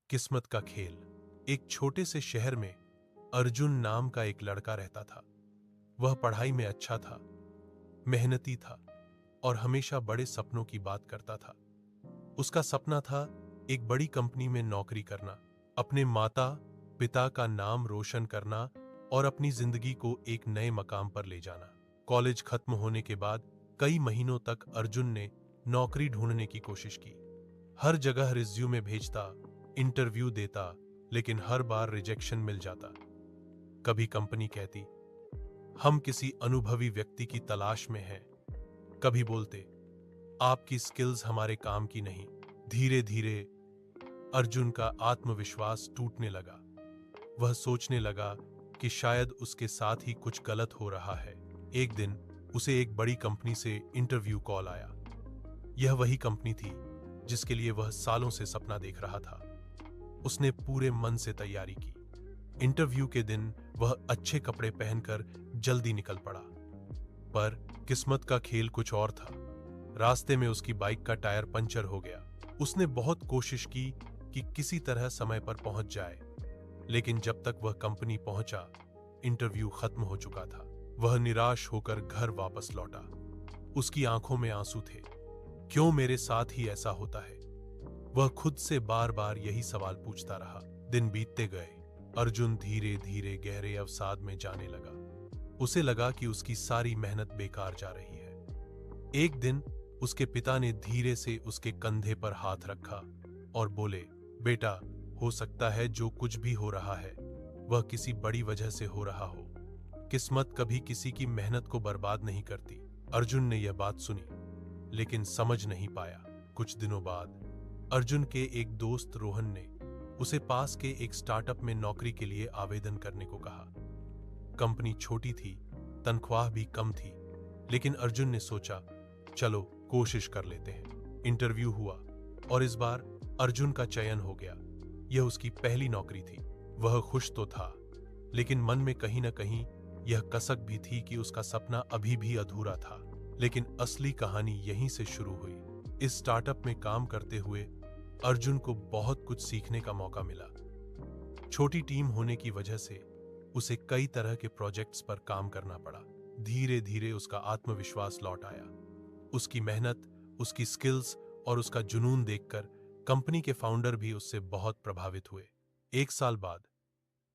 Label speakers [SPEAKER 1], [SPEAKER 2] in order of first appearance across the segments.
[SPEAKER 1] किस्मत का खेल। एक छोटे से शहर में अर्जुन नाम का एक लड़का रहता था। वह पढ़ाई में अच्छा था, मेहनती था और हमेशा बड़े सपनों की बात करता था। उसका सपना था एक बड़ी कंपनी में नौकरी करना, अपने माता पिता का नाम रोशन करना और अपनी जिंदगी को एक नए मकाम पर ले जाना। कॉलेज खत्म होने के बाद कई महीनों तक अर्जुन ने नौकरी ढूंढने की कोशिश की। हर जगह रिज्यूमे भेजता, इंटरव्यू देता, लेकिन हर बार रिजेक्शन मिल जाता। कभी कंपनी कहती, हम किसी अनुभवी व्यक्ति की तलाश में हैं। कभी बोलते, आपकी स्किल्स हमारे काम की नहीं। धीरे धीरे अर्जुन का आत्मविश्वास टूटने लगा। वह सोचने लगा कि शायद उसके साथ ही कुछ गलत हो रहा है। एक दिन उसे एक बड़ी कंपनी से इंटरव्यू कॉल आया। यह वही कंपनी थी जिसके लिए वह सालों से सपना देख रहा था। उसने पूरे मन से तैयारी की। इंटरव्यू के दिन वह अच्छे कपड़े पहनकर जल्दी निकल पड़ा। पर किस्मत का खेल कुछ और था। रास्ते में उसकी बाइक का टायर पंचर हो गया। उसने बहुत कोशिश की कि किसी तरह समय पर पहुंच जाए, लेकिन जब तक वह कंपनी पहुंचा, इंटरव्यू खत्म हो चुका था। वह निराश होकर घर वापस लौटा। उसकी आंखों में आंसू थे। क्यों मेरे साथ ही ऐसा होता है? वह खुद से बार बार यही सवाल पूछता रहा। दिन बीतते गए। अर्जुन धीरे धीरे गहरे अवसाद में जाने लगा। उसे लगा कि उसकी सारी मेहनत बेकार जा रही है। एक दिन उसके पिता ने धीरे से उसके कंधे पर हाथ रखा और बोले, बेटा, हो सकता है जो कुछ भी हो रहा है वह किसी बड़ी वजह से हो रहा हो। किस्मत कभी किसी की मेहनत को बर्बाद नहीं करती। अर्जुन ने यह बात सुनी, लेकिन समझ नहीं पाया। कुछ दिनों बाद अर्जुन के एक दोस्त रोहन ने उसे पास के एक स्टार्टअप में नौकरी के लिए आवेदन करने को कहा। कंपनी छोटी थी, तनख्वाह भी कम थी, लेकिन अर्जुन ने सोचा, चलो कोशिश कर लेते हैं। इंटरव्यू हुआ और इस बार अर्जुन का चयन हो गया। यह उसकी पहली नौकरी थी। वह खुश तो था, लेकिन मन में कहीं न कहीं यह कसक भी थी कि उसका सपना अभी भी अधूरा था। लेकिन असली कहानी यहीं से शुरू हुई। इस स्टार्टअप में काम करते हुए अर्जुन को बहुत कुछ सीखने का मौका मिला। छोटी टीम होने की वजह से उसे कई तरह के प्रोजेक्ट्स पर काम करना पड़ा। धीरे धीरे उसका आत्मविश्वास लौट आया। उसकी मेहनत, उसकी स्किल्स और उसका जुनून देखकर कंपनी के फाउंडर भी उससे बहुत प्रभावित हुए। एक साल बाद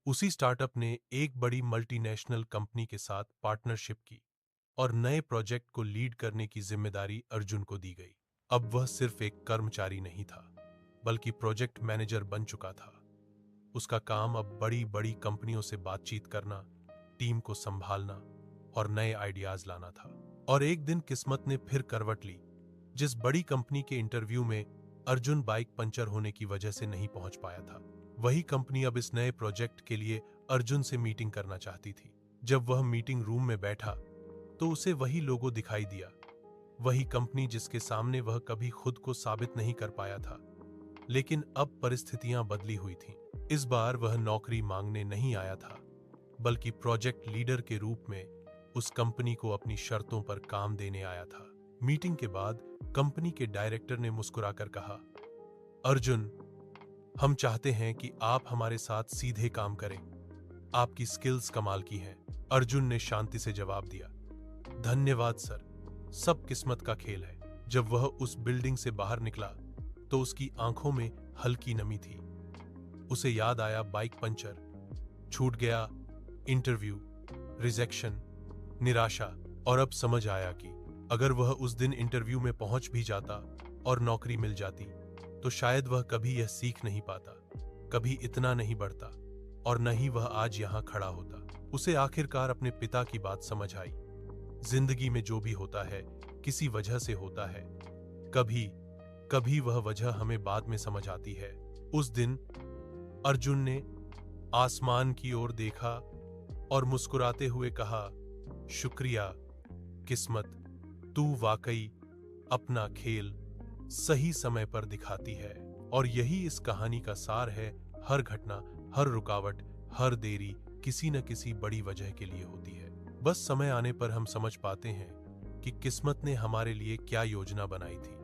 [SPEAKER 1] उसी स्टार्टअप ने एक बड़ी मल्टीनेशनल कंपनी के साथ पार्टनरशिप की और नए प्रोजेक्ट को लीड करने की जिम्मेदारी अर्जुन को दी गई। अब वह सिर्फ एक कर्मचारी नहीं था, बल्कि प्रोजेक्ट मैनेजर बन चुका था। उसका काम अब बड़ी बड़ी कंपनियों से बातचीत करना, टीम को संभालना और नए आइडियाज लाना था। और एक दिन किस्मत ने फिर करवट ली। जिस बड़ी कंपनी के इंटरव्यू में अर्जुन बाइक पंचर होने की वजह से नहीं पहुंच पाया था, वही कंपनी अब इस नए प्रोजेक्ट के लिए अर्जुन से मीटिंग करना चाहती थी। जब वह मीटिंग रूम में बैठा तो उसे वही लोगो दिखाई दिया, वही कंपनी जिसके सामने वह कभी खुद को साबित नहीं कर पाया था। लेकिन अब परिस्थितियां बदली हुई थीं। इस बार वह नौकरी मांगने नहीं आया था, बल्कि प्रोजेक्ट लीडर के रूप में उस कंपनी को अपनी शर्तों पर काम देने आया था। मीटिंग के बाद कंपनी के डायरेक्टर ने मुस्कुराकर कहा, अर्जुन, हम चाहते हैं कि आप हमारे साथ सीधे काम करें। आपकी स्किल्स कमाल की हैं। अर्जुन ने शांति से जवाब दिया, धन्यवाद सर, सब किस्मत का खेल है। जब वह उस बिल्डिंग से बाहर निकला तो उसकी आंखों में हल्की नमी थी। उसे याद आया, बाइक पंचर, छूट गया इंटरव्यू, रिजेक्शन, निराशा, और अब समझ आया कि अगर वह उस दिन इंटरव्यू में पहुंच भी जाता और नौकरी मिल जाती तो शायद वह कभी यह सीख नहीं पाता, कभी इतना नहीं बढ़ता और न ही वह आज यहां खड़ा होता। उसे आखिरकार अपने पिता की बात समझ आई। जिंदगी में जो भी होता है किसी वजह से होता है। कभी कभी वह वजह हमें बाद में समझ आती है। उस दिन अर्जुन ने आसमान की ओर देखा और मुस्कुराते हुए कहा, शुक्रिया किस्मत, तू वाकई अपना खेल सही समय पर दिखाती है। और यही इस कहानी का सार है। हर घटना, हर रुकावट, हर देरी किसी न किसी बड़ी वजह के लिए होती है। बस समय आने पर हम समझ पाते हैं कि किस्मत ने हमारे लिए क्या योजना बनाई थी।